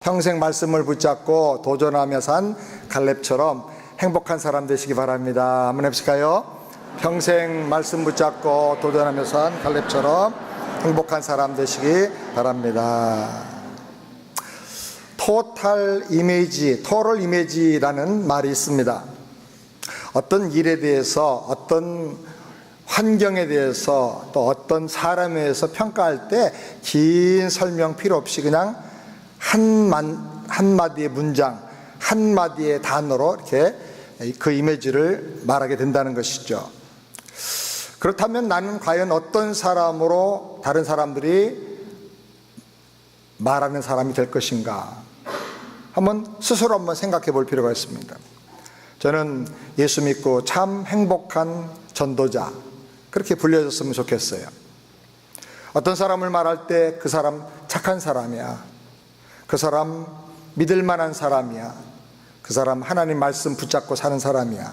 평생 말씀을 붙잡고 도전하며 산 갈렙처럼 행복한 사람 되시기 바랍니다. 한번 해보실까요? 평생 말씀 붙잡고 도전하며 산 갈렙처럼 행복한 사람 되시기 바랍니다. 토탈 이미지라는 말이 있습니다. 어떤 일에 대해서, 어떤 환경에 대해서, 또 어떤 사람에 대해서 평가할 때 긴 설명 필요 없이 그냥 한마디의 문장, 한마디의 단어로 이렇게 그 이미지를 말하게 된다는 것이죠. 그렇다면 나는 과연 어떤 사람으로 다른 사람들이 말하는 사람이 될 것인가? 스스로 한번 생각해 볼 필요가 있습니다. 저는 예수 믿고 참 행복한 전도자, 그렇게 불려졌으면 좋겠어요. 어떤 사람을 말할 때 그 사람 착한 사람이야, 그 사람 믿을 만한 사람이야, 그 사람 하나님 말씀 붙잡고 사는 사람이야,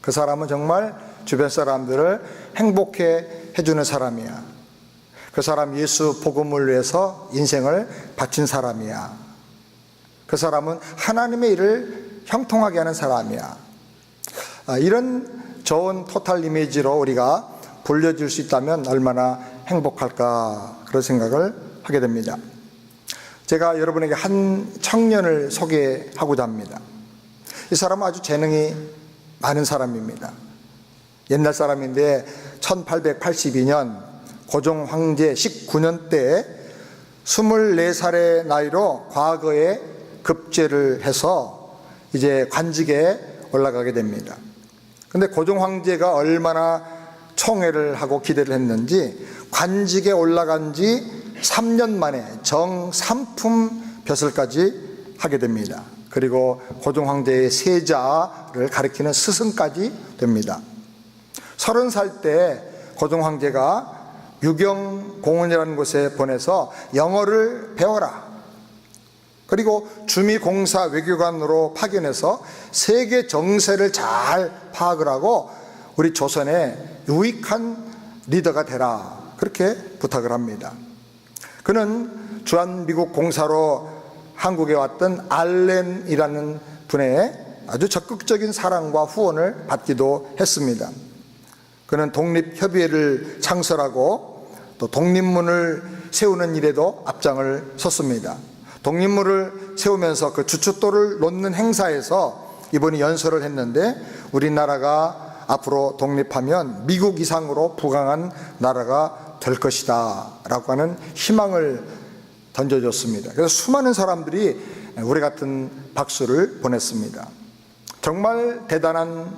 그 사람은 정말 주변 사람들을 행복해 해주는 사람이야, 그 사람 예수 복음을 위해서 인생을 바친 사람이야, 그 사람은 하나님의 일을 형통하게 하는 사람이야. 이런 좋은 토탈 이미지로 우리가 불려질 수 있다면 얼마나 행복할까, 그런 생각을 하게 됩니다. 제가 여러분에게 한 청년을 소개하고자 합니다. 이 사람은 아주 재능이 많은 사람입니다. 옛날 사람인데 1882년 고종 황제 19년 때 24살의 나이로 과거에 급제를 해서 이제 관직에 올라가게 됩니다. 근데 고종 황제가 얼마나 총애를 하고 기대를 했는지 관직에 올라간 지 3년 만에 정삼품 벼슬까지 하게 됩니다. 그리고 고종 황제의 세자를 가리키는 스승까지 됩니다. 30살 때 고종 황제가 유경공원이라는 곳에 보내서 영어를 배워라, 그리고 주미공사 외교관으로 파견해서 세계 정세를 잘 파악을 하고 우리 조선의 유익한 리더가 되라, 그렇게 부탁을 합니다. 그는 주한미국 공사로 한국에 왔던 알렌이라는 분의 아주 적극적인 사랑과 후원을 받기도 했습니다. 그는 독립협의회를 창설하고 또 독립문을 세우는 일에도 앞장을 섰습니다. 독립문을 세우면서 그 주춧돌을 놓는 행사에서 이번이 연설을 했는데, 우리나라가 앞으로 독립하면 미국 이상으로 부강한 나라가 될 것이다 라고 하는 희망을 던져줬습니다. 그래서 수많은 사람들이 우리 같은 박수를 보냈습니다. 정말 대단한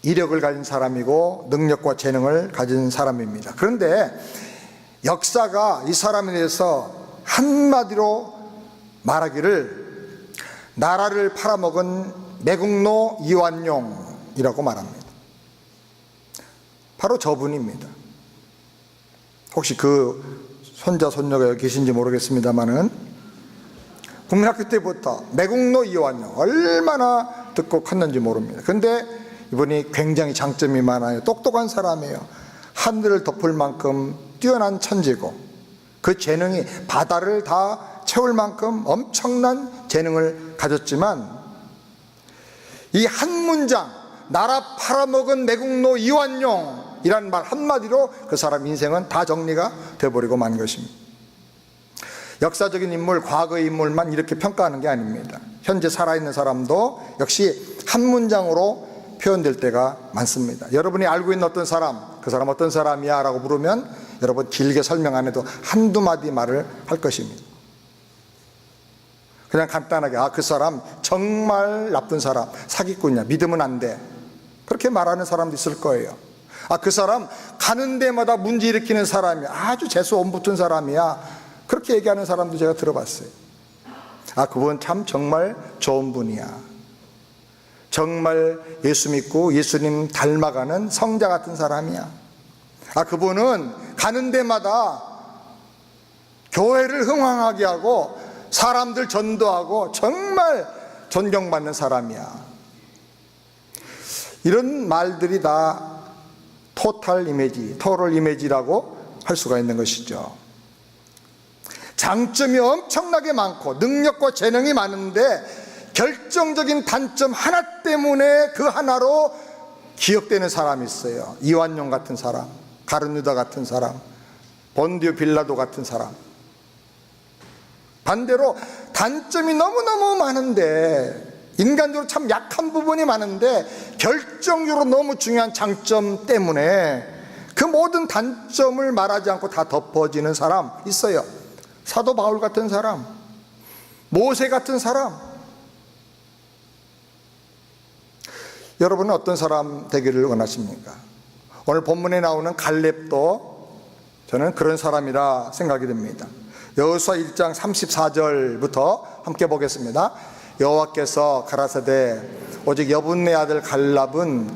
이력을 가진 사람이고 능력과 재능을 가진 사람입니다. 그런데 역사가 이 사람에 대해서 한마디로 말하기를 나라를 팔아먹은 매국노 이완용이라고 말합니다. 바로 저분입니다. 혹시 그 손자 손녀가 여기 계신지 모르겠습니다만은 국민학교 때부터 매국노 이완용 얼마나 듣고 컸는지 모릅니다. 근데 이분이 굉장히 장점이 많아요. 똑똑한 사람이에요. 하늘을 덮을 만큼 뛰어난 천재고 그 재능이 바다를 다 채울 만큼 엄청난 재능을 가졌지만 이 한 문장, 나라 팔아먹은 매국노 이완용 이란 말 한마디로 그 사람 인생은 다 정리가 돼버리고 만 것입니다. 역사적인 인물, 과거의 인물만 이렇게 평가하는 게 아닙니다. 현재 살아있는 사람도 역시 한 문장으로 표현될 때가 많습니다. 여러분이 알고 있는 어떤 사람, 그 사람 어떤 사람이야 라고 물으면 여러분 길게 설명 안 해도 한두 마디 말을 할 것입니다. 그냥 간단하게 그 사람 정말 나쁜 사람, 사기꾼이야, 믿으면 안 돼, 그렇게 말하는 사람도 있을 거예요. 그 사람 가는 데마다 문제 일으키는 사람이야, 아주 재수 엄붙은 사람이야, 그렇게 얘기하는 사람도 제가 들어봤어요. 그분 참 정말 좋은 분이야, 정말 예수 믿고 예수님 닮아가는 성자 같은 사람이야, 그분은 가는 데마다 교회를 흥왕하게 하고 사람들 전도하고 정말 존경받는 사람이야. 이런 말들이 다 토탈 이미지라고 할 수가 있는 것이죠. 장점이 엄청나게 많고 능력과 재능이 많은데 결정적인 단점 하나 때문에 그 하나로 기억되는 사람이 있어요. 이완용 같은 사람, 가룟유다 같은 사람, 본디오 빌라도 같은 사람. 반대로 단점이 너무너무 많은데, 인간적으로 참 약한 부분이 많은데 결정적으로 너무 중요한 장점 때문에 그 모든 단점을 말하지 않고 다 덮어지는 사람 있어요. 사도 바울 같은 사람, 모세 같은 사람. 여러분은 어떤 사람 되기를 원하십니까? 오늘 본문에 나오는 갈렙도 저는 그런 사람이라 생각이 됩니다. 여호수아 1장 34절부터 함께 보겠습니다. 여호와께서 가라사대 오직 여분네 아들 갈렙은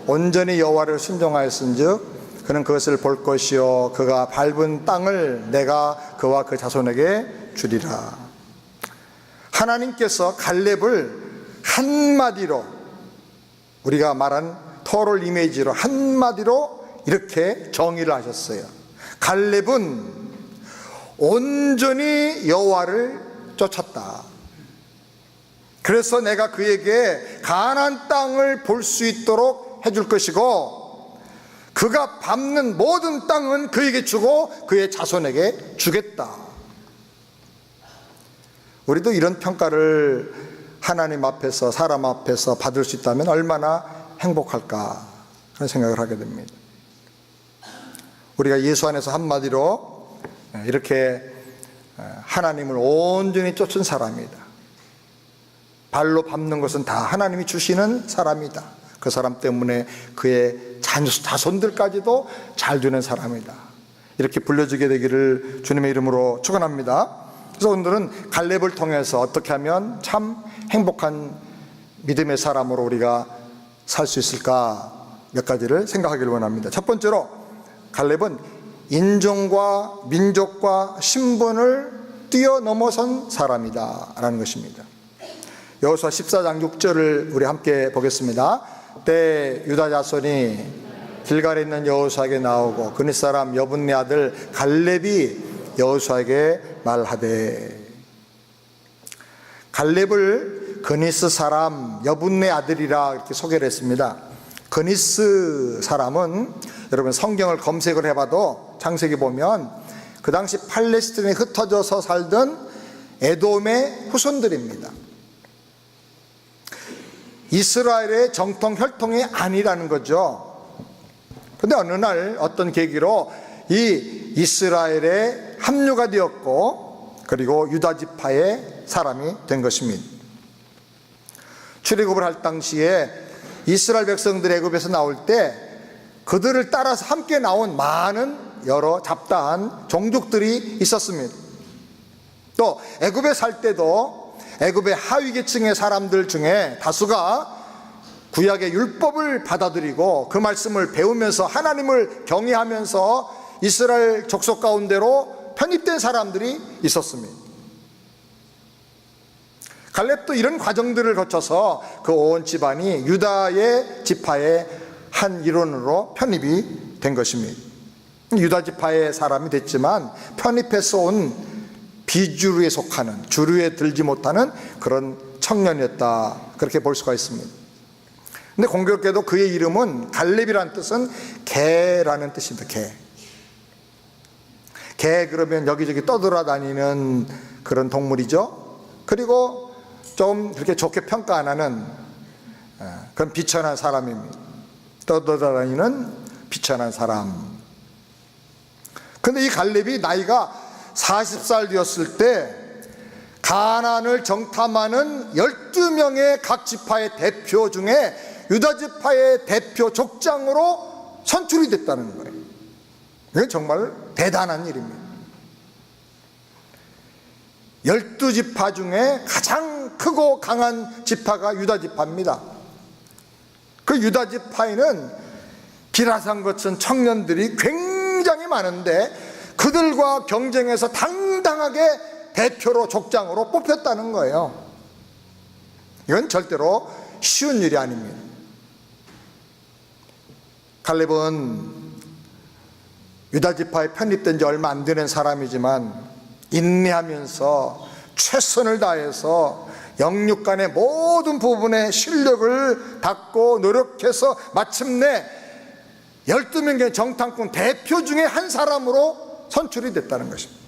온전히 여호와를 순종하였은즉 그는 그것을 볼 것이요 그가 밟은 땅을 내가 그와 그 자손에게 주리라. 하나님께서 갈렙을 한마디로, 우리가 말한 토럴 이미지로 한마디로 이렇게 정의를 하셨어요. 갈렙은 온전히 여호와를 쫓았다. 그래서 내가 그에게 가나안 땅을 볼 수 있도록 해줄 것이고 그가 밟는 모든 땅은 그에게 주고 그의 자손에게 주겠다. 우리도 이런 평가를 하나님 앞에서, 사람 앞에서 받을 수 있다면 얼마나 행복할까 그런 생각을 하게 됩니다. 우리가 예수 안에서 한마디로 이렇게 하나님을 온전히 쫓은 사람이다. 발로 밟는 것은 다 하나님이 주시는 사람이다. 그 사람 때문에 그의 자손들까지도 잘 되는 사람이다. 이렇게 불려지게 되기를 주님의 이름으로 축원합니다. 그래서 오늘은 갈렙을 통해서 어떻게 하면 참 행복한 믿음의 사람으로 우리가 살 수 있을까 몇 가지를 생각하기를 원합니다. 첫 번째로 갈렙은 인종과 민족과 신분을 뛰어넘어선 사람이다 라는 것입니다. 여호수아 14장 6절을 우리 함께 보겠습니다. 때 유다 자손이 길갈에 있는 여호수아에게 나오고 그니 사람 여분네 아들 갈렙이 여호수아에게 말하되, 갈렙을 그니스 사람 여분네 아들이라 이렇게 소개를 했습니다. 그니스 사람은 여러분 성경을 검색을 해봐도 창세기 보면 그 당시 팔레스틴에 흩어져서 살던 에돔의 후손들입니다. 이스라엘의 정통 혈통이 아니라는 거죠. 그런데 어느 날 어떤 계기로 이 이스라엘에 합류가 되었고 그리고 유다 지파의 사람이 된 것입니다. 출애굽을 할 당시에 이스라엘 백성들이 애굽에서 나올 때 그들을 따라서 함께 나온 많은 여러 잡다한 종족들이 있었습니다. 또 애굽에 살 때도 애굽의 하위 계층의 사람들 중에 다수가 구약의 율법을 받아들이고 그 말씀을 배우면서 하나님을 경외하면서 이스라엘 족속 가운데로 편입된 사람들이 있었습니다. 갈렙도 이런 과정들을 거쳐서 그 온 집안이 유다의 지파의 한 일원으로 편입이 된 것입니다. 유다 지파의 사람이 됐지만 편입해서 온 비주류에 속하는, 주류에 들지 못하는 그런 청년이었다, 그렇게 볼 수가 있습니다. 근데 공교롭게도 그의 이름은 갈렙이라는 뜻은 개라는 뜻입니다. 개 그러면 여기저기 떠돌아다니는 그런 동물이죠. 그리고 좀 그렇게 좋게 평가 안 하는 그런 비천한 사람입니다. 떠돌아다니는 비천한 사람. 근데 이 갈렙이 나이가 40살 되었을 때 가나안을 정탐하는 12명의 각 지파의 대표 중에 유다 지파의 대표 족장으로 선출이 됐다는 거예요. 이건 정말 대단한 일입니다. 12지파 중에 가장 크고 강한 지파가 유다 지파입니다. 그 유다 지파에는 비라산 같은 청년들이 굉장히 많은데 그들과 경쟁해서 당당하게 대표로 족장으로 뽑혔다는 거예요. 이건 절대로 쉬운 일이 아닙니다. 갈렙은 유다 지파에 편입된 지 얼마 안 되는 사람이지만 인내하면서 최선을 다해서 영육간의 모든 부분에 실력을 닦고 노력해서 마침내 12명의 정탐꾼 대표 중에 한 사람으로 선출이 됐다는 것입니다.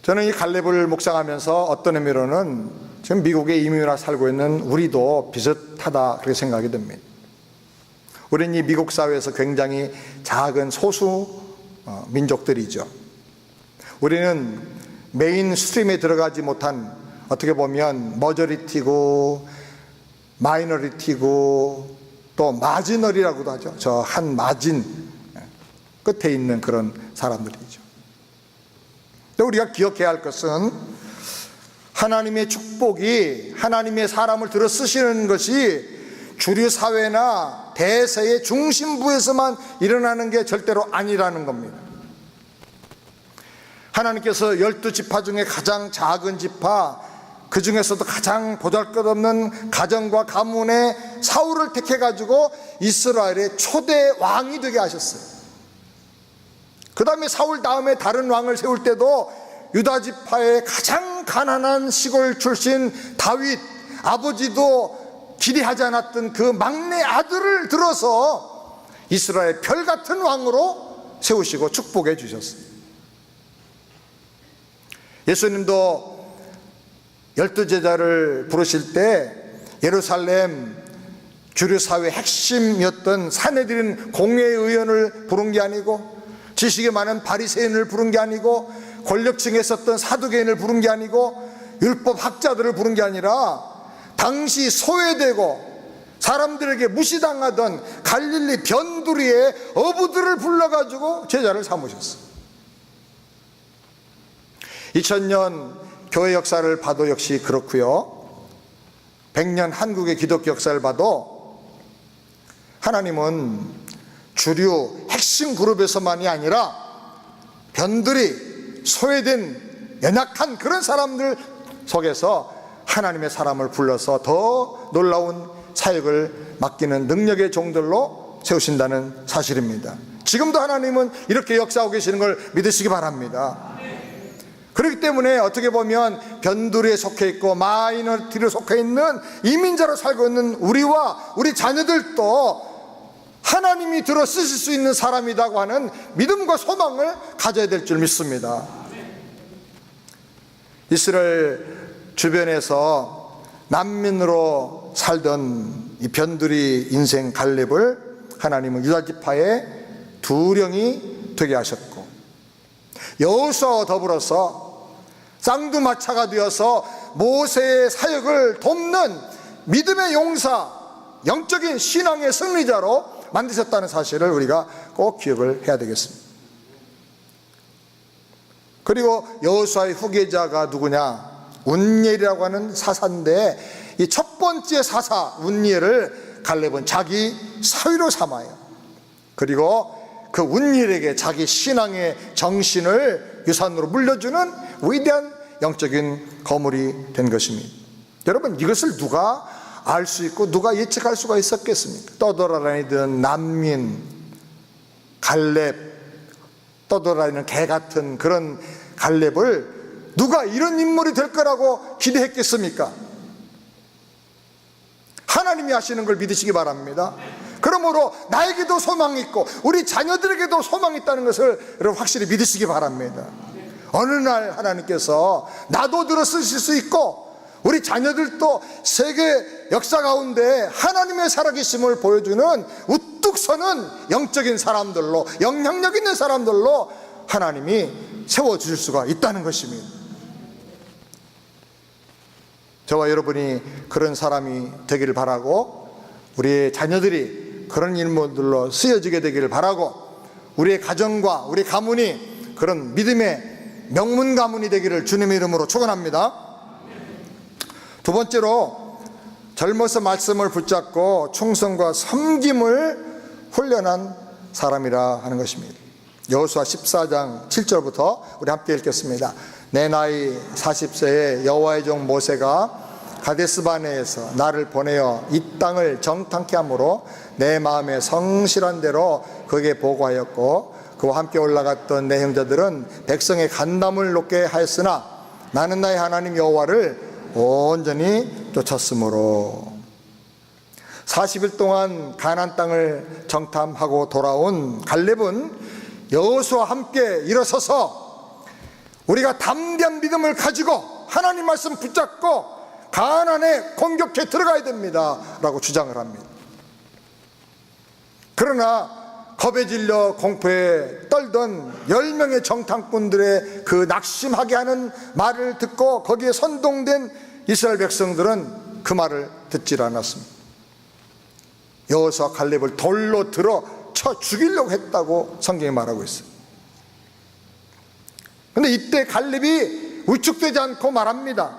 저는 이 갈렙을 묵상하면서 어떤 의미로는 지금 미국에 이민 와 살고 있는 우리도 비슷하다 그렇게 생각이 듭니다. 우리는 이 미국 사회에서 굉장히 작은 소수 민족들이죠. 우리는 메인 스트림에 들어가지 못한, 어떻게 보면 머저리티고 마이너리티고 또 마지널이라고도 하죠. 저 한 마진 끝에 있는 그런 사람들이죠. 또 우리가 기억해야 할 것은 하나님의 축복이 하나님의 사람을 들어 쓰시는 것이 주류 사회나 대세의 중심부에서만 일어나는 게 절대로 아니라는 겁니다. 하나님께서 12지파 중에 가장 작은 지파, 그 중에서도 가장 보잘것없는 가정과 가문의 사울을 택해가지고 이스라엘의 초대 왕이 되게 하셨어요. 그 다음에 사울 다음에 다른 왕을 세울 때도 유다 지파의 가장 가난한 시골 출신 다윗, 아버지도 기대하지 않았던 그 막내 아들을 들어서 이스라엘 별 같은 왕으로 세우시고 축복해 주셨어요. 예수님도 12제자를 부르실 때 예루살렘 주류사회 핵심이었던 산헤드린 공회의원을 부른 게 아니고, 지식이 많은 바리새인을 부른 게 아니고, 권력층에 있었던 사두개인을 부른 게 아니고, 율법 학자들을 부른 게 아니라 당시 소외되고 사람들에게 무시당하던 갈릴리 변두리의 어부들을 불러가지고 제자를 삼으셨어요. 2000년 교회 역사를 봐도 역시 그렇고요, 100년 한국의 기독교 역사를 봐도 하나님은 주류 핵심 그룹에서만이 아니라 변두리, 소외된 연약한 그런 사람들 속에서 하나님의 사람을 불러서 더 놀라운 사역을 맡기는 능력의 종들로 세우신다는 사실입니다. 지금도 하나님은 이렇게 역사하고 계시는 걸 믿으시기 바랍니다. 그렇기 때문에 어떻게 보면 변두리에 속해 있고 마이너리티에 속해 있는 이민자로 살고 있는 우리와 우리 자녀들도 하나님이 들어 쓰실 수 있는 사람이라고 하는 믿음과 소망을 가져야 될 줄 믿습니다. 이스라엘 주변에서 난민으로 살던 이 변두리 인생 갈렙을 하나님은 유다 지파의 두령이 되게 하셨고, 여호수아와 더불어서 쌍두마차가 되어서 모세의 사역을 돕는 믿음의 용사, 영적인 신앙의 승리자로 만드셨다는 사실을 우리가 꼭 기억을 해야 되겠습니다. 그리고 여호수아의 후계자가 누구냐? 운니엘이라고 하는 사사인데, 이 첫 번째 사사 운니엘을 갈렙은 자기 사위로 삼아요. 그리고 그 운니엘에게 자기 신앙의 정신을 유산으로 물려주는 위대한 영적인 거물이 된 것입니다. 여러분, 이것을 누가 알 수 있고 누가 예측할 수가 있었겠습니까? 떠돌아다니던 난민 갈렙, 떠돌아다니는 개 같은 그런 갈렙을 누가 이런 인물이 될 거라고 기대했겠습니까? 하나님이 하시는 걸 믿으시기 바랍니다. 그러므로 나에게도 소망이 있고 우리 자녀들에게도 소망이 있다는 것을 여러분 확실히 믿으시기 바랍니다. 어느 날 하나님께서 나도 들어 쓰실 수 있고 우리 자녀들도 세계 역사 가운데 하나님의 살아계심을 보여주는 우뚝 서는 영적인 사람들로, 영향력 있는 사람들로 하나님이 세워주실 수가 있다는 것입니다. 저와 여러분이 그런 사람이 되기를 바라고, 우리의 자녀들이 그런 인물들로 쓰여지게 되기를 바라고, 우리의 가정과 우리 가문이 그런 믿음의 명문 가문이 되기를 주님의 이름으로 축원합니다. 두 번째로, 젊어서 말씀을 붙잡고 충성과 섬김을 훈련한 사람이라 하는 것입니다. 여호수아 14장 7절부터 우리 함께 읽겠습니다. 내 나이 40세에 여호와의 종 모세가 가데스바네에서 나를 보내어 이 땅을 정탐케 함으로 내 마음에 성실한 대로 그에게 보고하였고, 그와 함께 올라갔던 내 형제들은 백성의 간담을 높게 하였으나 나는 나의 하나님 여호와를 온전히 쫓았으므로 40일 동안 가나안 땅을 정탐하고 돌아온 갈렙은 여호수아와 함께 일어서서 우리가 담대한 믿음을 가지고 하나님 말씀 붙잡고 가나안에 공격해 들어가야 됩니다 라고 주장을 합니다. 그러나 겁에 질려 공포에 떨던 10명의 정탐꾼들의 그 낙심하게 하는 말을 듣고 거기에 선동된 이스라엘 백성들은 그 말을 듣질 않았습니다. 여호수아 갈렙을 돌로 들어 쳐 죽이려고 했다고 성경이 말하고 있어요. 그런데 이때 갈렙이 위축되지 않고 말합니다.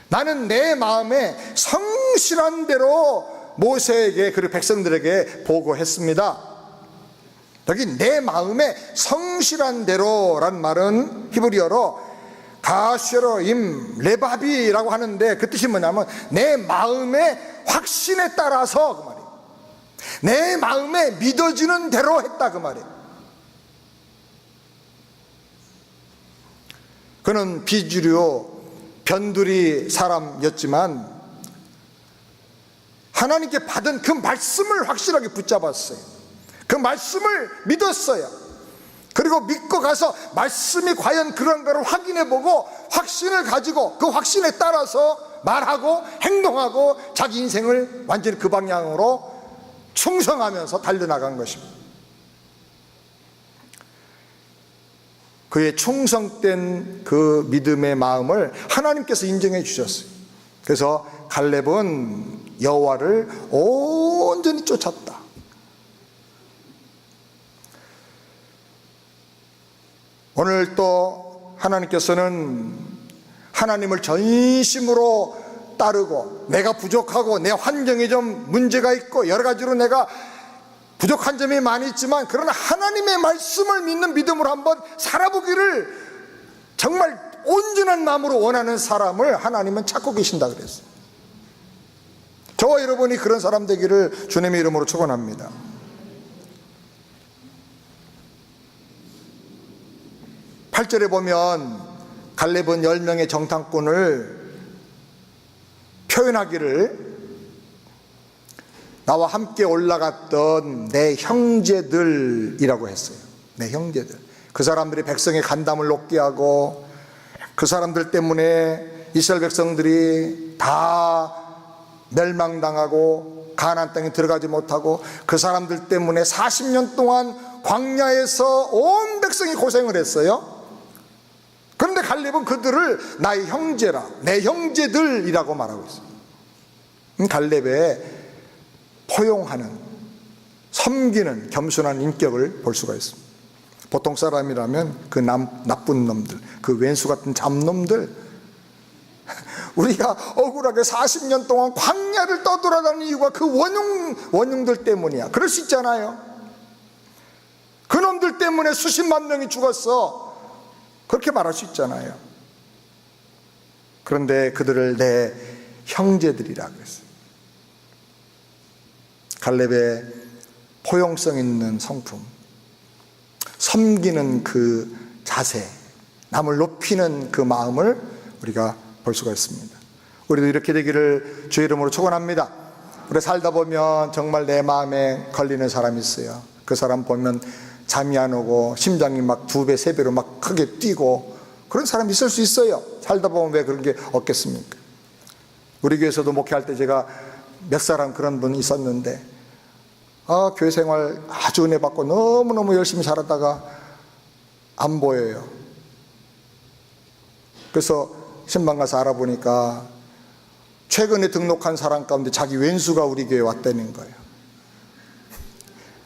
나는 내 마음에 성실한 대로 모세에게 그리고 백성들에게 보고했습니다. 여기 내 마음에 성실한 대로란 말은 히브리어로 가쉐로임 레바비라고 하는데 그 뜻이 뭐냐면 내 마음의 확신에 따라서 그 말이에요. 내 마음에 믿어지는 대로 했다 그 말이에요. 그는 비주류 변두리 사람이었지만 하나님께 받은 그 말씀을 확실하게 붙잡았어요. 그 말씀을 믿었어요. 그리고 믿고 가서 말씀이 과연 그런가를 확인해보고 확신을 가지고 그 확신에 따라서 말하고 행동하고 자기 인생을 완전히 그 방향으로 충성하면서 달려나간 것입니다. 그의 충성된 그 믿음의 마음을 하나님께서 인정해 주셨어요. 그래서 갈렙은 여호와를 온전히 쫓았다. 오늘 또 하나님께서는 하나님을 전심으로 따르고 내가 부족하고 내 환경에 좀 문제가 있고 여러 가지로 내가 부족한 점이 많이 있지만 그러나 하나님의 말씀을 믿는 믿음으로 한번 살아보기를 정말 온전한 마음으로 원하는 사람을 하나님은 찾고 계신다 그랬어요. 저와 여러분이 그런 사람 되기를 주님의 이름으로 축원합니다. 8절에 보면 갈렙은 10명의 정탐꾼을 표현하기를 나와 함께 올라갔던 내 형제들이라고 했어요. 내 형제들. 그 사람들이 백성의 간담을 높게 하고 그 사람들 때문에 이스라엘 백성들이 다 멸망당하고 가나안 땅에 들어가지 못하고 그 사람들 때문에 40년 동안 광야에서 온 백성이 고생을 했어요. 그런데 갈렙은 그들을 나의 형제라, 내 형제들이라고 말하고 있어요. 갈렙의 포용하는, 섬기는 겸손한 인격을 볼 수가 있습니다. 보통 사람이라면 그 나쁜 놈들, 그 왼수 같은 잡놈들, 우리가 억울하게 40년 동안 광야를 떠돌아다니는 이유가 그 원흉들 때문이야. 그럴 수 있잖아요. 그 놈들 때문에 수십만 명이 죽었어. 그렇게 말할 수 있잖아요. 그런데 그들을 내 형제들이라고 했어요. 갈렙의 포용성 있는 성품, 섬기는 그 자세, 남을 높이는 그 마음을 우리가 볼 수가 있습니다. 우리도 이렇게 되기를 주의 이름으로 축원합니다. 우리 살다 보면 정말 내 마음에 걸리는 사람이 있어요. 그 사람 보면 잠이 안 오고 심장이 막 2배, 3배로 막 크게 뛰고 그런 사람이 있을 수 있어요. 살다 보면 왜 그런 게 없겠습니까? 우리 교회에서도 목회할 때 제가 몇 사람 그런 분이 있었는데 교회 생활 아주 은혜 받고 너무너무 열심히 살았다가 안 보여요. 그래서 신방 가서 알아보니까 최근에 등록한 사람 가운데 자기 왼수가 우리 교회에 왔다는 거예요.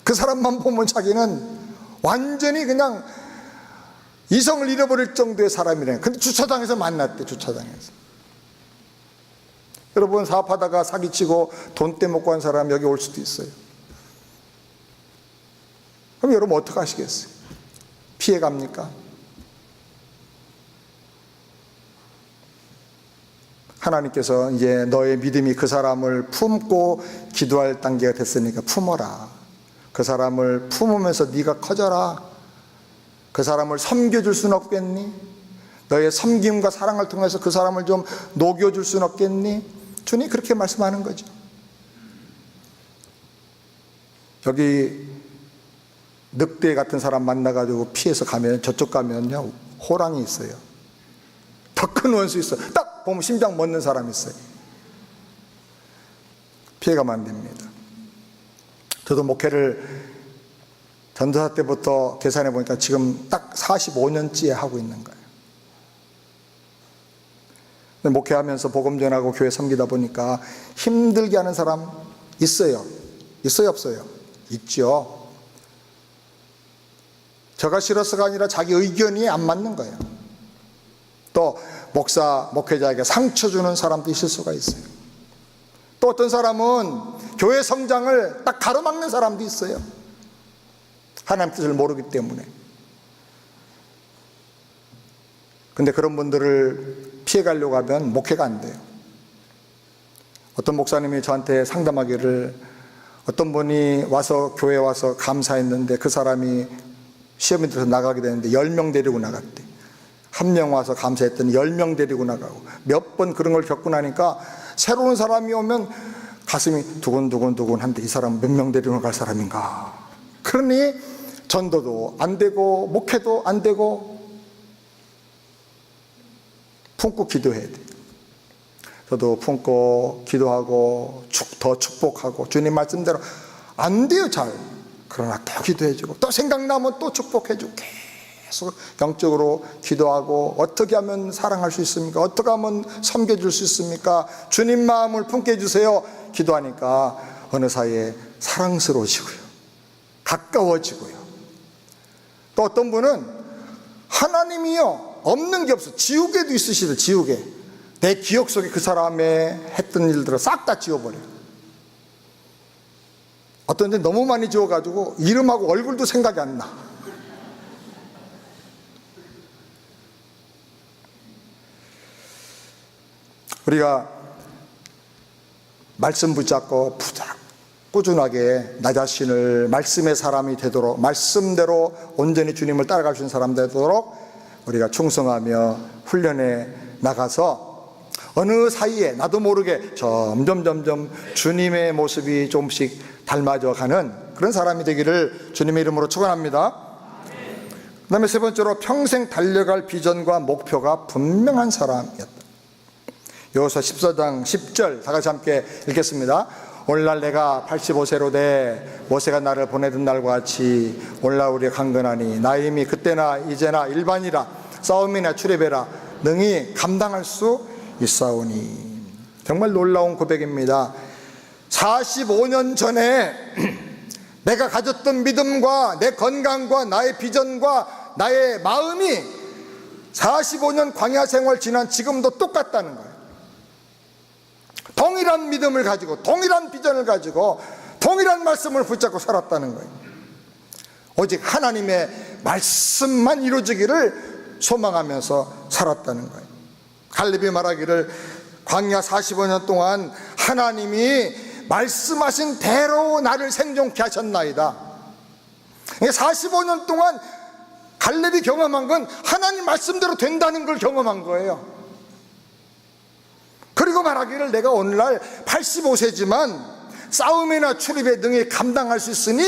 그 사람만 보면 자기는 완전히 그냥 이성을 잃어버릴 정도의 사람이래요. 근데 주차장에서 만났대. 주차장에서. 여러분, 사업하다가 사기치고 돈 떼먹고 한 사람 여기 올 수도 있어요. 그럼 여러분 어떻게 하시겠어요? 피해갑니까? 하나님께서 이제 너의 믿음이 그 사람을 품고 기도할 단계가 됐으니까 품어라. 그 사람을 품으면서 네가 커져라. 그 사람을 섬겨줄 수는 없겠니? 너의 섬김과 사랑을 통해서 그 사람을 좀 녹여줄 수는 없겠니? 주님 그렇게 말씀하는 거죠. 여기 늑대 같은 사람 만나가지고 피해서 가면, 저쪽 가면요 호랑이 있어요. 더 큰 원수 있어요. 딱 보면 심장 멎는 사람 있어요. 피해가면 안 됩니다. 저도 목회를 전도사 때부터 계산해 보니까 지금 딱 45년째 하고 있는 거예요. 근데 목회하면서 복음 전하고 교회 섬기다 보니까 힘들게 하는 사람 있어요. 있어요, 없어요? 있죠. 저가 싫어서가 아니라 자기 의견이 안 맞는 거예요. 또 목사, 목회자에게 상처 주는 사람도 있을 수가 있어요. 또 어떤 사람은 교회 성장을 딱 가로막는 사람도 있어요. 하나님 뜻을 모르기 때문에. 근데 그런 분들을 피해가려고 하면 목회가 안 돼요. 어떤 목사님이 저한테 상담하기를, 어떤 분이 와서 교회에 와서 감사했는데 그 사람이 시험에 들어서 나가게 되는데 10명 데리고 나갔대. 한 명 와서 감사했더니 10명 데리고 나가고, 몇 번 그런 걸 겪고 나니까 새로운 사람이 오면 가슴이 두근두근두근 한데, 이 사람은 몇 명 데리고 갈 사람인가. 그러니 전도도 안 되고 목회도 안 되고 품고 기도해야 돼요. 저도 품고 기도하고 더 축복하고 주님 말씀대로 안 돼요 잘. 그러나 또 기도해주고 또 생각나면 또 축복해주고 계속 영적으로 기도하고, 어떻게 하면 사랑할 수 있습니까? 어떻게 하면 섬겨줄 수 있습니까? 주님 마음을 품게 해주세요. 기도하니까 어느 사이에 사랑스러워지고요, 가까워지고요. 또 어떤 분은 하나님이요 없는 게 없어. 지우개도 있으시대. 지우개. 내 기억 속에 그 사람의 했던 일들을 싹 다 지워버려요. 어떤 데 너무 많이 지워가지고 이름하고 얼굴도 생각이 안 나. 우리가 말씀 붙잡고 꾸준하게 나 자신을 말씀의 사람이 되도록, 말씀대로 온전히 주님을 따라갈 수 있는 사람 되도록 우리가 충성하며 훈련해 나가서 어느 사이에 나도 모르게 점점 주님의 모습이 조금씩 닮아져 가는 그런 사람이 되기를 주님의 이름으로 축원합니다. 그 다음에 세 번째로, 평생 달려갈 비전과 목표가 분명한 사람이었다. 여호수아 14장 10절 다 같이 함께 읽겠습니다. 오늘날 내가 85세로 돼 모세가 나를 보내던 날과 같이 오늘날 우리가 강건하니 나의 힘이 그때나 이제나 일반이라 싸움이나 출애배라 능히 감당할 수 있사오니. 정말 놀라운 고백입니다. 45년 전에 내가 가졌던 믿음과 내 건강과 나의 비전과 나의 마음이 45년 광야 생활 지난 지금도 똑같다는 거예요. 동일한 믿음을 가지고 동일한 비전을 가지고 동일한 말씀을 붙잡고 살았다는 거예요. 오직 하나님의 말씀만 이루어지기를 소망하면서 살았다는 거예요. 갈렙이 말하기를 광야 45년 동안 하나님이 말씀하신 대로 나를 생존케 하셨나이다. 45년 동안 갈렙이 경험한 건 하나님 말씀대로 된다는 걸 경험한 거예요. 그리고 말하기를 내가 오늘날 85세지만 싸움이나 출입에 능히 감당할 수 있으니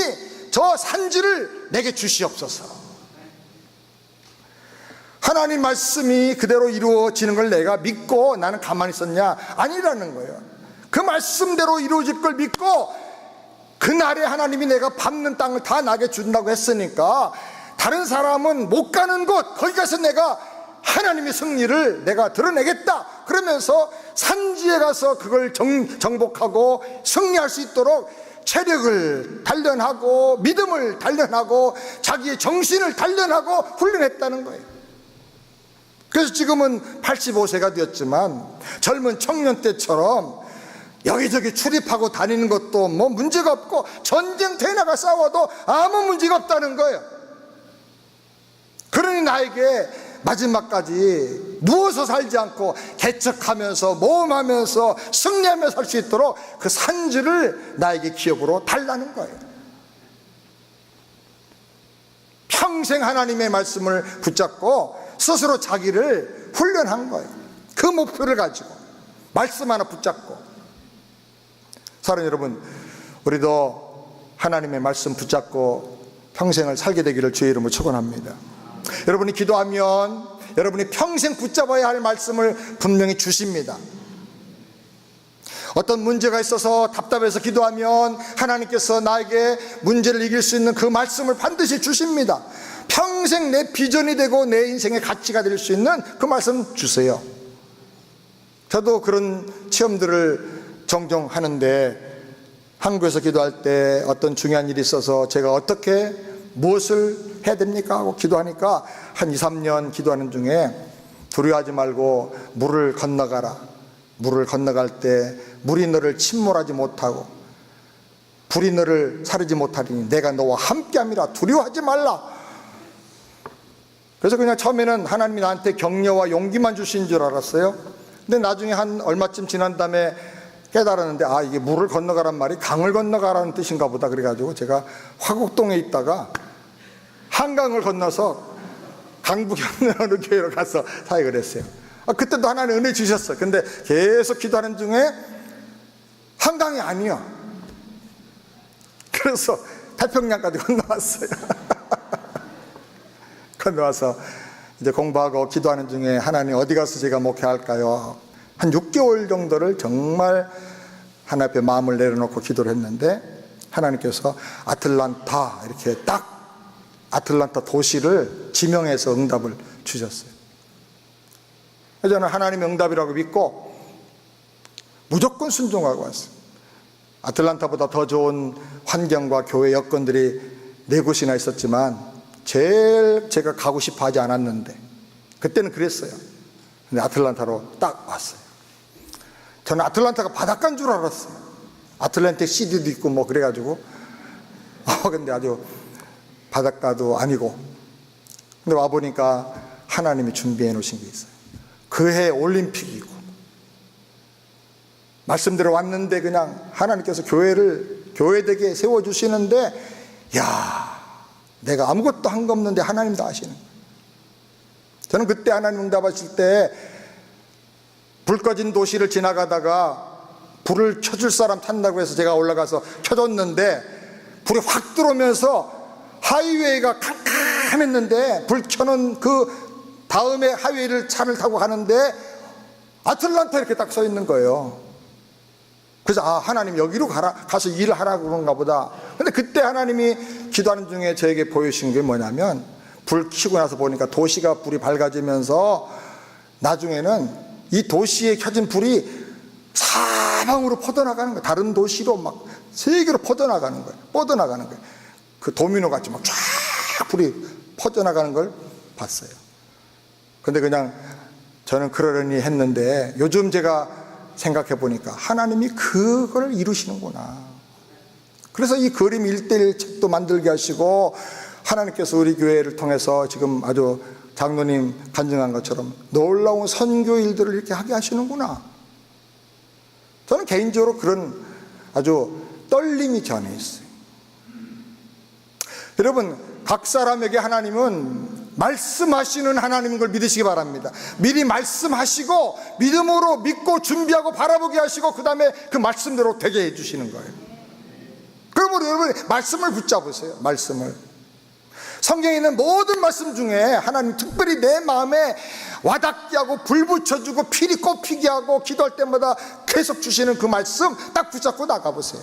저 산지를 내게 주시옵소서. 하나님 말씀이 그대로 이루어지는 걸 내가 믿고 나는 가만히 있었냐? 아니라는 거예요. 그 말씀대로 이루어질 걸 믿고 그날에 하나님이 내가 밟는 땅을 다 나게 준다고 했으니까 다른 사람은 못 가는 곳, 거기 가서 내가 하나님의 승리를 내가 드러내겠다 그러면서 산지에 가서 그걸 정복하고 승리할 수 있도록 체력을 단련하고 믿음을 단련하고 자기의 정신을 단련하고 훈련했다는 거예요. 그래서 지금은 85세가 되었지만 젊은 청년 때처럼 여기저기 출입하고 다니는 것도 뭐 문제가 없고 전쟁터에 나가 싸워도 아무 문제가 없다는 거예요. 그러니 나에게 마지막까지 누워서 살지 않고 개척하면서 모험하면서 승리하며 살 수 있도록 그 산지를 나에게 기업으로 달라는 거예요. 평생 하나님의 말씀을 붙잡고 스스로 자기를 훈련한 거예요. 그 목표를 가지고 말씀 하나 붙잡고. 사랑하는 여러분, 우리도 하나님의 말씀 붙잡고 평생을 살게 되기를 주의 이름으로 축원합니다. 여러분이 기도하면 여러분이 평생 붙잡아야 할 말씀을 분명히 주십니다. 어떤 문제가 있어서 답답해서 기도하면 하나님께서 나에게 문제를 이길 수 있는 그 말씀을 반드시 주십니다. 평생 내 비전이 되고 내 인생의 가치가 될 수 있는 그 말씀 주세요. 저도 그런 체험들을 종종 하는데, 한국에서 기도할 때 어떤 중요한 일이 있어서 제가 어떻게 무엇을 해야 됩니까 하고 기도하니까 한 2, 3년 기도하는 중에 두려워하지 말고 물을 건너가라. 물을 건너갈 때 물이 너를 침몰하지 못하고 불이 너를 사르지 못하리니 내가 너와 함께함이라. 두려워하지 말라. 그래서 그냥 처음에는 하나님이 나한테 격려와 용기만 주신 줄 알았어요. 근데 나중에 한 얼마쯤 지난 다음에 깨달았는데, 아, 이게 물을 건너가란 말이 강을 건너가라는 뜻인가 보다. 그래가지고 제가 화곡동에 있다가 한강을 건너서 강북에 어느 교회로 가서 사역을 했어요. 그때도 하나님 은혜 주셨어요. 근데 계속 기도하는 중에 한강이 아니야. 그래서 태평양까지 건너왔어요. 건너와서 이제 공부하고 기도하는 중에 하나님 어디 가서 제가 목회할까요? 한 6개월 정도를 정말 하나님 앞에 마음을 내려놓고 기도를 했는데, 하나님께서 아틀란타, 이렇게 딱 아틀란타 도시를 지명해서 응답을 주셨어요. 그래서 저는 하나님의 응답이라고 믿고 무조건 순종하고 왔어요. 아틀란타보다 더 좋은 환경과 교회 여건들이 4곳이나 있었지만 제일 제가 가고 싶어 하지 않았는데, 그때는 그랬어요. 근데 아틀란타로 딱 왔어요. 저는 아틀란타가 바닷가인 줄 알았어요. 아틀란틱 시티도 있고 뭐 그래가지고 근데 아주 바닷가도 아니고. 근데 와보니까 하나님이 준비해 놓으신 게 있어요. 그해 올림픽이고, 말씀대로 왔는데 그냥 하나님께서 교회되게 세워주시는데, 야, 내가 아무것도 한 거 없는데 하나님 다 하시는 거예요. 저는 그때 하나님 응답하실 때 불 꺼진 도시를 지나가다가 불을 켜줄 사람 탄다고 해서 제가 올라가서 켜줬는데, 불이 확 들어오면서 하이웨이가 캄캄했는데 불 켜는 그 다음에 하이웨이를 차를 타고 가는데 아틀란타 이렇게 딱 서 있는 거예요. 그래서 아, 하나님 여기로 가서 일을 하라고 그런가 보다. 근데 그때 하나님이 기도하는 중에 저에게 보여주신 게 뭐냐면, 불 켜고 나서 보니까 도시가 불이 밝아지면서 나중에는 이 도시에 켜진 불이 사방으로 퍼져나가는 거예요. 다른 도시로 막 세계로 퍼져나가는 거예요. 뻗어나가는 거예요. 그 도미노 같이 막 쫙 불이 퍼져나가는 걸 봤어요. 근데 그냥 저는 그러려니 했는데, 요즘 제가 생각해 보니까 하나님이 그걸 이루시는구나. 그래서 이 그림 1:1 책도 만들게 하시고, 하나님께서 우리 교회를 통해서 지금 아주 장로님 간증한 것처럼 놀라운 선교 일들을 이렇게 하게 하시는구나. 저는 개인적으로 그런 아주 떨림이 전해 있어요. 여러분, 각 사람에게 하나님은 말씀하시는 하나님인 걸 믿으시기 바랍니다. 미리 말씀하시고 믿음으로 믿고 준비하고 바라보게 하시고 그 다음에 그 말씀대로 되게 해주시는 거예요. 그러므로 여러분, 말씀을 붙잡으세요. 말씀을. 성경에 있는 모든 말씀 중에 하나님 특별히 내 마음에 와닿게 하고 불 붙여주고 피리 꼽히게 하고 기도할 때마다 계속 주시는 그 말씀 딱 붙잡고 나가보세요.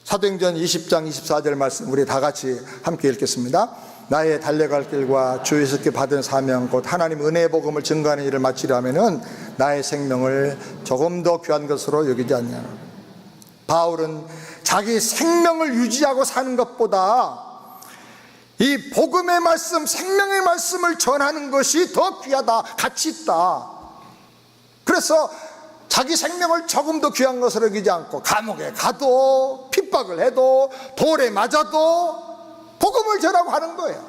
사도행전 20장 24절 말씀 우리 다 같이 함께 읽겠습니다. 나의 달려갈 길과 주 예수께 받은 사명 곧 하나님 은혜의 복음을 증거하는 일을 마치려 하면은 나의 생명을 조금 더 귀한 것으로 여기지 않냐. 바울은 자기 생명을 유지하고 사는 것보다 이 복음의 말씀, 생명의 말씀을 전하는 것이 더 귀하다, 가치 있다. 그래서 자기 생명을 조금 더 귀한 것으로 여기지 않고 감옥에 가도 핍박을 해도 돌에 맞아도 복음을 전하고 하는 거예요.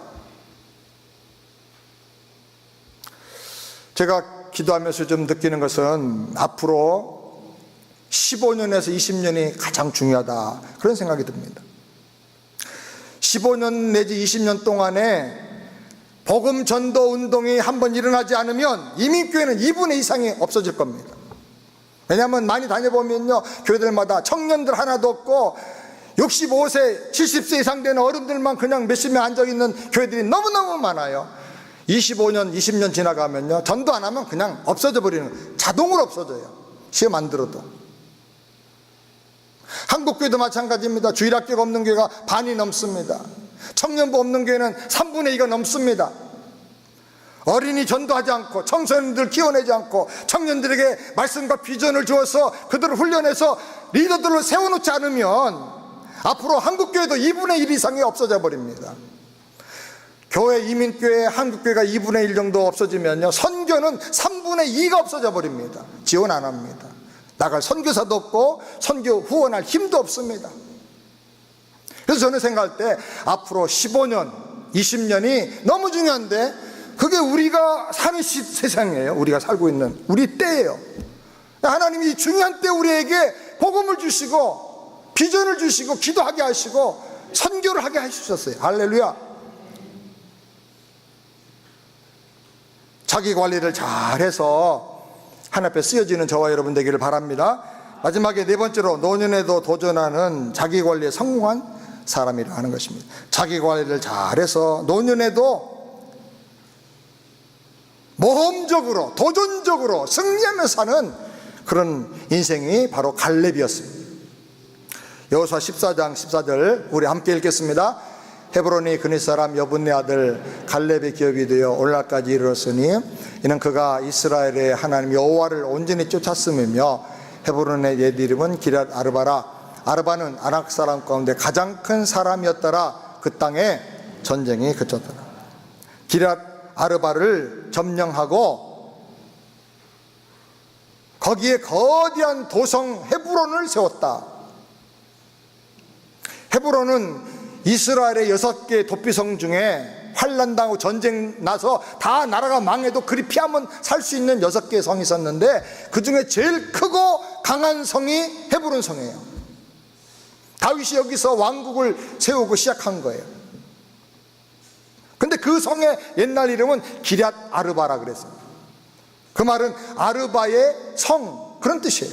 제가 기도하면서 좀 느끼는 것은 앞으로 15년에서 20년이 가장 중요하다, 그런 생각이 듭니다. 15년 내지 20년 동안에 복음 전도 운동이 한번 일어나지 않으면 이민교회는 2분의 2 이상이 없어질 겁니다. 왜냐하면 많이 다녀보면요, 교회들마다 청년들 하나도 없고 65세, 70세 이상 되는 어른들만 그냥 몇십 명 앉아있는 교회들이 너무너무 많아요. 25년, 20년 지나가면요, 전도 안 하면 그냥 없어져 버리는, 자동으로 없어져요. 시험 안 들어도. 한국교회도 마찬가지입니다. 주일학교가 없는 교회가 반이 넘습니다. 청년부 없는 교회는 3분의 2가 넘습니다. 어린이 전도하지 않고 청소년들 키워내지 않고 청년들에게 말씀과 비전을 주어서 그들을 훈련해서 리더들을 세워놓지 않으면 앞으로 한국교회도 2분의 1 이상이 없어져 버립니다. 교회, 이민교회, 한국교회가 2분의 1 정도 없어지면요, 선교는 3분의 2가 없어져 버립니다. 지원 안 합니다. 나갈 선교사도 없고 선교 후원할 힘도 없습니다. 그래서 저는 생각할 때 앞으로 15년, 20년이 너무 중요한데 그게 우리가 사는 세상이에요. 우리가 살고 있는 우리 때예요. 하나님이 중요한 때 우리에게 복음을 주시고 비전을 주시고 기도하게 하시고 선교를 하게 하셨어요. 할렐루야. 자기 관리를 잘해서 하나님 앞에 쓰여지는 저와 여러분 되기를 바랍니다. 마지막에 네 번째로, 노년에도 도전하는 자기 관리에 성공한 사람이라 하는 것입니다. 자기 관리를 잘해서 노년에도 모험적으로 도전적으로 승리하며 사는 그런 인생이 바로 갈렙이었습니다. 여호수아 14장 14절 우리 함께 읽겠습니다. 헤브론이 그닛 사람 여분네 아들 갈렙의 기업이 되어 오늘날까지 이르렀으니 이는 그가 이스라엘의 하나님 여호와를 온전히 쫓았음이며 헤브론의 옛 이름은 기럇 아르바라. 아르바는 아낙 사람 가운데 가장 큰 사람이었더라. 그 땅에 전쟁이 그쳤더라. 기럇 아르바를 점령하고 거기에 거대한 도성 헤브론을 세웠다. 헤브론은 이스라엘의 6개 도피성 중에 환난당하고 전쟁 나서 다 나라가 망해도 그리 피하면 살 수 있는 6개의 성이 있었는데 그 중에 제일 크고 강한 성이 헤브론 성이에요. 다윗이 여기서 왕국을 세우고 시작한 거예요. 근데 그 성의 옛날 이름은 기럇 아르바라 그랬어요. 그 말은 아르바의 성, 그런 뜻이에요.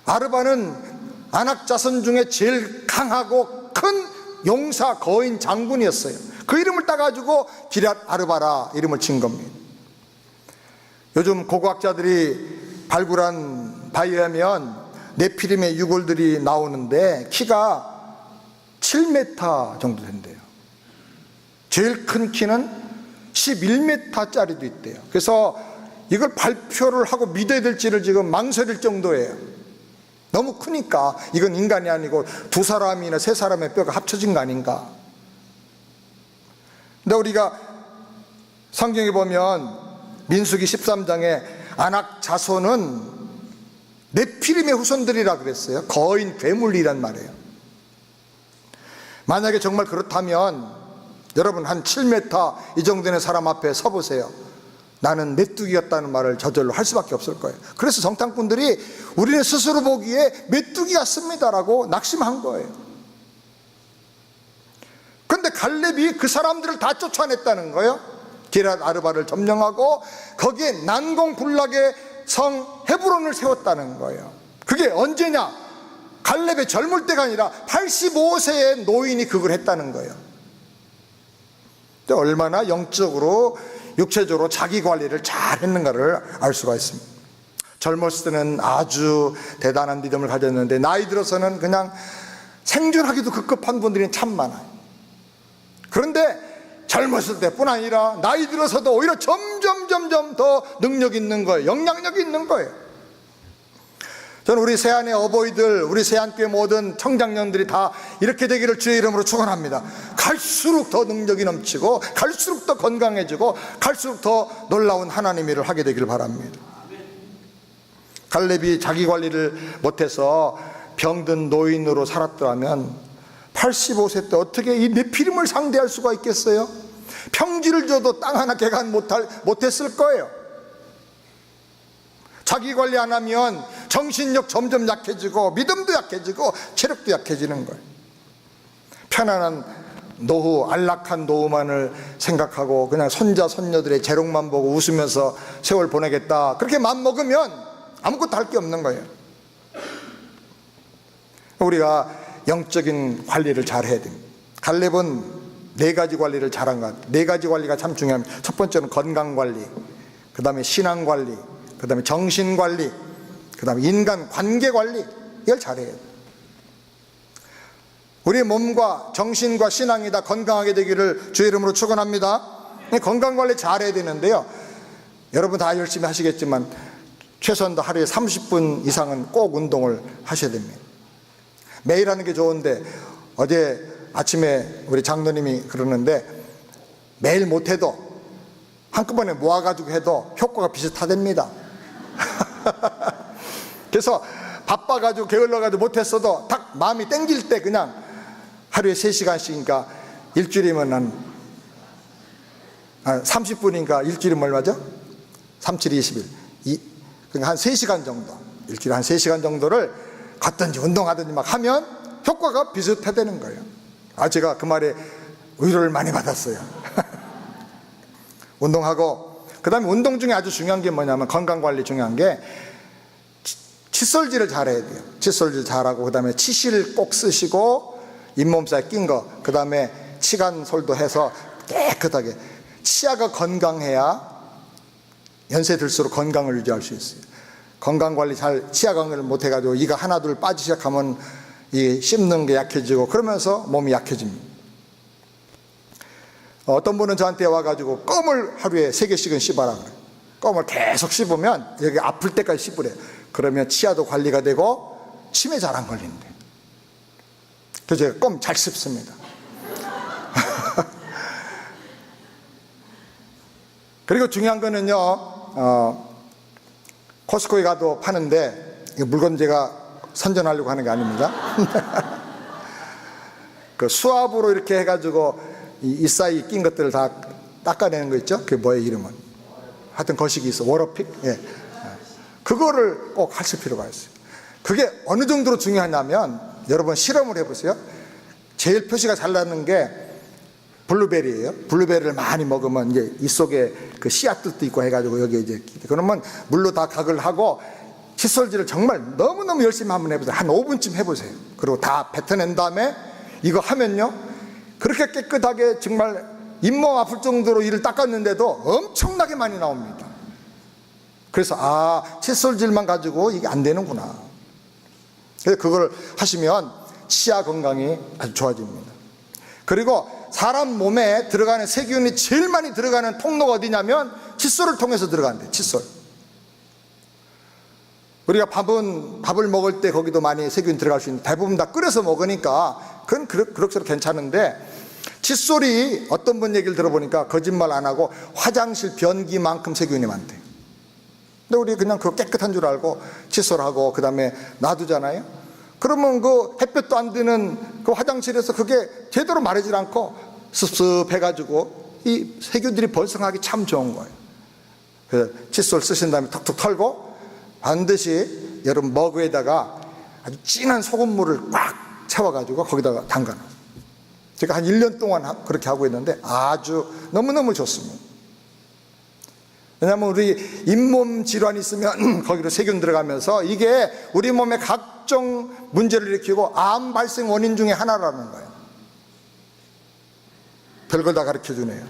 아르바는 아낙 자손 중에 제일 강하고 큰 용사 거인 장군이었어요. 그 이름을 따가지고 기럇 아르바라 이름을 진 겁니다. 요즘 고고학자들이 발굴한 바에 의하면 네피림의 유골들이 나오는데 키가 7m 정도 된대요. 제일 큰 키는 11m짜리도 있대요. 그래서 이걸 발표를 하고 믿어야 될지를 지금 망설일 정도예요. 너무 크니까 이건 인간이 아니고 2사람이나 3사람의 뼈가 합쳐진 거 아닌가. 근데 우리가 성경에 보면 민수기 13장에 아낙 자손은 네피림의 후손들이라 그랬어요. 거인 괴물이란 말이에요. 만약에 정말 그렇다면 여러분 한 7m 이 정도 되는 사람 앞에 서보세요. 나는 메뚜기였다는 말을 저절로 할 수밖에 없을 거예요. 그래서 정탐꾼들이 우리는 스스로 보기에 메뚜기 같습니다라고 낙심한 거예요. 그런데 갈렙이 그 사람들을 다 쫓아냈다는 거예요. 기럇 아르바를 점령하고 거기에 난공불락의 성 헤브론을 세웠다는 거예요. 그게 언제냐? 갈렙의 젊을 때가 아니라 85세의 노인이 그걸 했다는 거예요. 얼마나 영적으로 육체적으로 자기 관리를 잘 했는가를 알 수가 있습니다. 젊었을 때는 아주 대단한 믿음을 가졌는데 나이 들어서는 그냥 생존하기도 급급한 분들이 참 많아요. 그런데 젊었을 때뿐 아니라 나이 들어서도 오히려 점점 더 능력 있는 거예요. 영향력이 있는 거예요. 저는 우리 세안의 어버이들, 우리 세안교회 모든 청장년들이 다 이렇게 되기를 주의 이름으로 축원합니다. 갈수록 더 능력이 넘치고 갈수록 더 건강해지고 갈수록 더 놀라운 하나님의 일을 하게 되기를 바랍니다. 갈렙이 자기 관리를 못해서 병든 노인으로 살았더라면 85세 때 어떻게 이 네피림을 상대할 수가 있겠어요? 평지를 줘도 땅 하나 개간 못했을 거예요. 자기 관리 안 하면 정신력 점점 약해지고 믿음도 약해지고 체력도 약해지는 거예요. 편안한 노후, 안락한 노후만을 생각하고 그냥 손자 손녀들의 재롱만 보고 웃으면서 세월 보내겠다, 그렇게 마음먹으면 아무것도 할 게 없는 거예요. 우리가 영적인 관리를 잘 해야 됩니다. 갈렙은 4가지 관리를 잘한 것 같아요. 4가지 관리가 참 중요합니다. 첫 번째는 건강관리, 그 다음에 신앙관리, 그 다음에 정신관리, 그 다음에 인간관계관리, 이걸 잘해야 돼요. 우리의 몸과 정신과 신앙이 다 건강하게 되기를 주의 이름으로 축원합니다. 건강관리 잘해야 되는데요, 여러분 다 열심히 하시겠지만 최소한 하루에 30분 이상은 꼭 운동을 하셔야 됩니다. 매일 하는 게 좋은데 어제 아침에 우리 장로님이 그러는데 매일 못해도 한꺼번에 모아가지고 해도 효과가 비슷하답니다. 그래서 바빠가지고 게을러가지고 못했어도 딱 마음이 땡길 때 그냥 하루에 3시간씩이니까 일주일이면 한 30분이니까 일주일이면 얼마죠? 37, 21. 그러니까 한 3시간 정도, 일주일에 한 3시간 정도를 걷든지 운동하든지 막 하면 효과가 비슷하다는 거예요. 제가 그 말에 위로를 많이 받았어요. 운동하고, 그 다음에 운동 중에 아주 중요한 게 뭐냐면, 건강관리 중요한 게 칫솔질을 잘해야 돼요. 칫솔질 잘하고, 그 다음에 치실 꼭 쓰시고, 잇몸 사이에 낀 거, 그 다음에 치간솔도 해서 깨끗하게. 치아가 건강해야 연세 들수록 건강을 유지할 수 있어요. 건강관리 잘, 치아 관리를 못해가지고 이가 하나 둘 빠지기 시작하면 이 씹는 게 약해지고 그러면서 몸이 약해집니다. 어떤 분은 저한테 와가지고 껌을 하루에 3개씩은 씹어라 그래요. 껌을 계속 씹으면 여기 아플 때까지 씹으래요. 그러면 치아도 관리가 되고 치매 잘 안 걸린대. 그래서 제가 껌 잘 씹습니다. 그리고 중요한 거는요, 코스코에 가도 파는데, 이 물건 제가 선전하려고 하는 게 아닙니다. 그 수압으로 이렇게 해가지고 이 사이 낀 것들을 다 닦아내는 거 있죠? 그게 뭐예요, 이름은? 하여튼 거식이 있어. 워러픽? 예. 그거를 꼭 하실 필요가 있어요. 그게 어느 정도로 중요하냐면, 여러분 실험을 해보세요. 제일 표시가 잘 나는 게 블루베리예요. 블루베리를 많이 먹으면 이제 이 속에 그 씨앗들도 있고 해가지고 여기 이제, 그러면 물로 다 각을 하고 칫솔질을 정말 너무너무 열심히 한번 해보세요. 한 5분쯤 해보세요. 그리고 다 뱉어낸 다음에 이거 하면요, 그렇게 깨끗하게 정말 잇몸 아플 정도로 이를 닦았는데도 엄청나게 많이 나옵니다. 그래서 칫솔질만 가지고 이게 안 되는구나. 그래서 그걸 하시면 치아 건강이 아주 좋아집니다. 그리고 사람 몸에 들어가는 세균이 제일 많이 들어가는 통로가 어디냐면 칫솔을 통해서 들어간대요. 칫솔. 우리가 밥을 먹을 때 거기도 많이 세균이 들어갈 수 있는데 대부분 다 끓여서 먹으니까 그건 그럭저럭 괜찮은데, 칫솔이 어떤 분 얘기를 들어보니까 거짓말 안 하고 화장실 변기만큼 세균이 많대요. 근데 우리 그냥 그거 깨끗한 줄 알고 칫솔하고 그 다음에 놔두잖아요. 그러면 그 햇볕도 안 드는 그 화장실에서 그게 제대로 마르질 않고 습습해가지고 이 세균들이 번성하기 참 좋은 거예요. 그래서 칫솔 쓰신 다음에 톡톡 털고 반드시 여러분 머그에다가 아주 진한 소금물을 꽉 채워가지고 거기다가 담가놔요. 제가 한 1년 동안 그렇게 하고 있는데 아주 너무너무 좋습니다. 왜냐하면 우리 잇몸 질환이 있으면 거기로 세균 들어가면서 이게 우리 몸에 각종 문제를 일으키고 암 발생 원인 중에 하나라는 거예요. 별걸 다 가르쳐 주네요.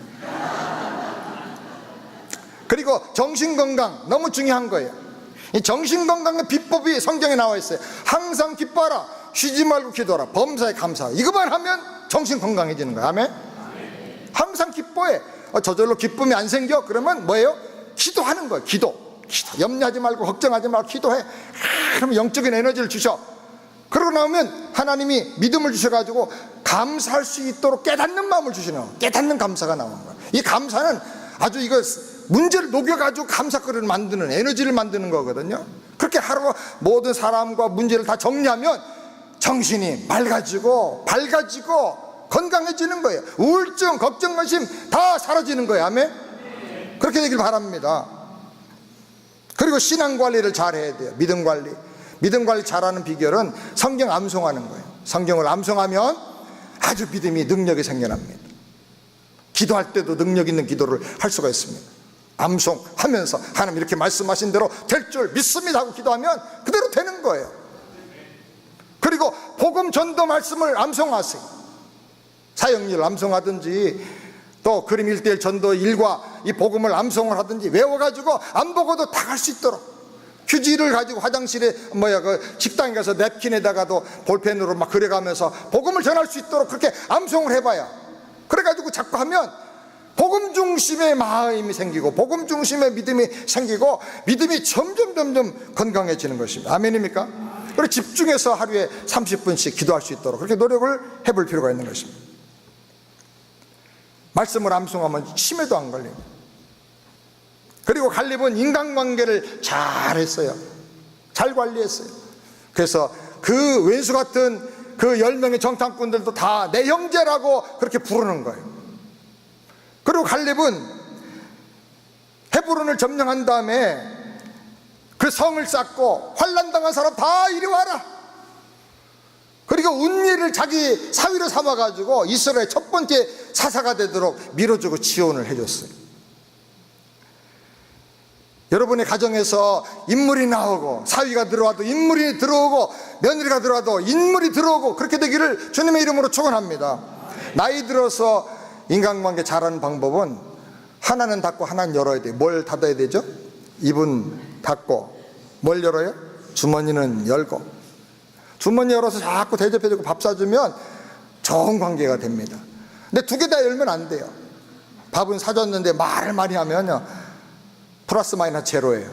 그리고 정신건강 너무 중요한 거예요. 이 정신건강의 비법이 성경에 나와 있어요. 항상 기뻐하라, 쉬지 말고 기도하라, 범사에 감사하라. 이거만 하면 정신 건강해지는 거예요. 아멘? 항상 기뻐해. 저절로 기쁨이 안 생겨? 그러면 뭐예요? 기도하는 거예요. 기도. 염려하지 말고 걱정하지 말고 기도해. 그러면 영적인 에너지를 주셔. 그러고 나오면 하나님이 믿음을 주셔가지고 감사할 수 있도록 깨닫는 마음을 주시는 거예요. 깨닫는 감사가 나오는 거예요. 이 감사는 아주 이거 문제를 녹여가지고 감사거리를 만드는, 에너지를 만드는 거거든요. 그렇게 하루 모든 사람과 문제를 다 정리하면 정신이 맑아지고 건강해지는 거예요. 우울증, 걱정, 근심 다 사라지는 거예요. 아멘? 그렇게 되길 바랍니다. 그리고 신앙 관리를 잘 해야 돼요. 믿음 관리. 믿음 관리 잘하는 비결은 성경 암송하는 거예요. 성경을 암송하면 아주 믿음이 능력이 생겨납니다. 기도할 때도 능력 있는 기도를 할 수가 있습니다. 암송하면서 하나님 이렇게 말씀하신 대로 될 줄 믿습니다 하고 기도하면 그대로 되는 거예요. 그리고 복음 전도 말씀을 암송하세요. 사역일 암송하든지 또 그림 1:1 전도 일과 이 복음을 암송을 하든지 외워가지고 안 보고도 다 갈 수 있도록, 휴지를 가지고 화장실에 그 식당에 가서 냅킨에다가도 볼펜으로 막 그려가면서 복음을 전할 수 있도록 그렇게 암송을 해봐야, 그래가지고 자꾸 하면 복음 중심의 마음이 생기고 복음 중심의 믿음이 생기고 믿음이 점점 건강해지는 것입니다. 아멘입니까? 그리고 집중해서 하루에 30분씩 기도할 수 있도록 그렇게 노력을 해볼 필요가 있는 것입니다. 말씀을 암송하면 치매도 안 걸립니다. 그리고 갈렙은 인간관계를 잘 했어요. 잘 관리했어요. 그래서 그 왼수 같은 그 10명의 정탐꾼들도 다 내 형제라고 그렇게 부르는 거예요. 그리고 갈렙은 헤브론을 점령한 다음에 그 성을 쌓고 환난당한 사람 다 이리 와라. 그리고 운니를 자기 사위로 삼아가지고 이스라엘 첫 번째 사사가 되도록 밀어주고 지원을 해줬어요. 여러분의 가정에서 인물이 나오고 사위가 들어와도 인물이 들어오고 며느리가 들어와도 인물이 들어오고 그렇게 되기를 주님의 이름으로 축원합니다. 나이 들어서 인간관계 잘하는 방법은 하나는 닫고 하나는 열어야 돼요. 뭘 닫아야 되죠? 입은 닫고 뭘 열어요? 주머니는 열고. 주머니 열어서 자꾸 대접해주고 밥 사주면 좋은 관계가 됩니다. 근데 두 개 다 열면 안 돼요. 밥은 사줬는데 말을 많이 하면요 플러스 마이너스 제로예요.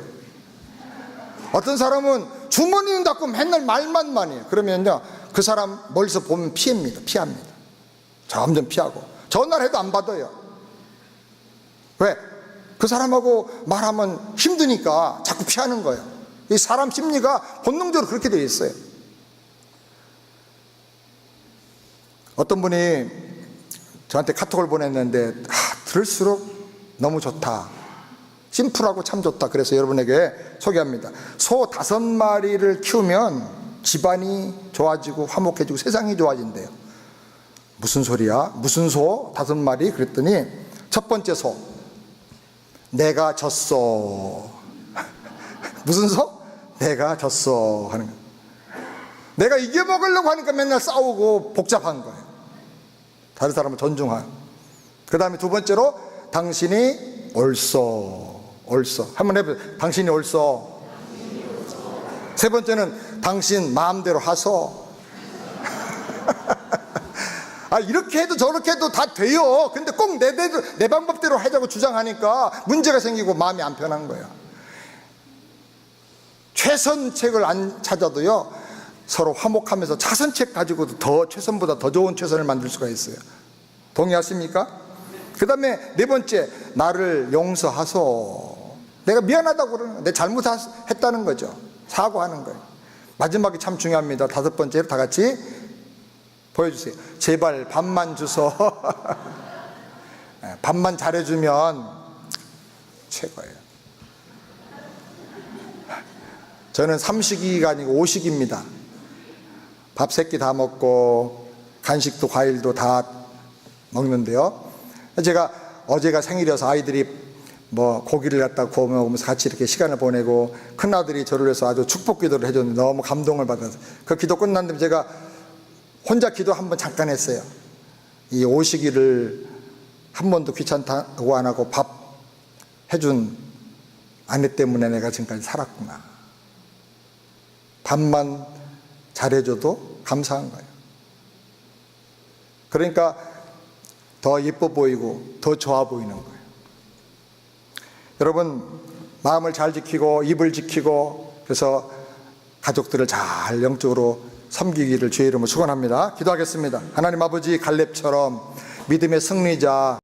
어떤 사람은 주머니는 닫고 맨날 말만 많이 해요. 그러면요 그 사람 멀리서 보면 피합니다. 점점 피하고 전화를 해도 안 받아요. 왜? 그 사람하고 말하면 힘드니까 자꾸 피하는 거예요. 이 사람 심리가 본능적으로 그렇게 되어 있어요. 어떤 분이 저한테 카톡을 보냈는데 들을수록 너무 좋다, 심플하고 참 좋다. 그래서 여러분에게 소개합니다. 소 5마리를 키우면 집안이 좋아지고 화목해지고 세상이 좋아진대요. 무슨 소리야? 무슨 소 5마리? 그랬더니 첫 번째 소, 내가 졌어. 무슨 소? 내가 졌어 하는 거예요. 내가 이겨먹으려고 하니까 맨날 싸우고 복잡한 거예요. 다른 사람을 존중하고. 그 다음에 두 번째로 당신이 옳소. 한번 해보세요. 당신이 옳소. 세 번째는 당신 마음대로 하소. 이렇게 해도 저렇게 해도 다 돼요. 근데 꼭 내 방법대로 하자고 주장하니까 문제가 생기고 마음이 안 편한 거예요. 최선책을 안 찾아도요 서로 화목하면서 차선책 가지고도 더 최선보다 더 좋은 최선을 만들 수가 있어요. 동의하십니까? 그 다음에 네 번째, 나를 용서하소. 내가 미안하다고 그러는 거예요. 내 잘못했다는 거죠. 사과하는 거예요. 마지막이 참 중요합니다. 5번째로 다 같이 보여주세요. 제발 밥만 주소. 밥만 잘해주면 최고예요. 저는 3식이가 아니고 5식입니다. 밥 3끼 다 먹고 간식도 과일도 다 먹는데요. 제가 어제가 생일이어서 아이들이 고기를 갖다 구워 먹으면서 같이 이렇게 시간을 보내고 큰아들이 저를 위해서 아주 축복 기도를 해줬는데 너무 감동을 받아서 그 기도 끝난 다음에 제가 혼자 기도 한번 잠깐 했어요. 이 5식이를 한 번도 귀찮다고 안 하고 밥 해준 아내 때문에 내가 지금까지 살았구나. 밥만 잘해줘도 감사한 거예요. 그러니까 더 예뻐 보이고 더 좋아 보이는 거예요. 여러분, 마음을 잘 지키고 입을 지키고 그래서 가족들을 잘 영적으로 섬기기를 주의 이름으로 축원합니다. 기도하겠습니다. 하나님 아버지, 갈렙처럼 믿음의 승리자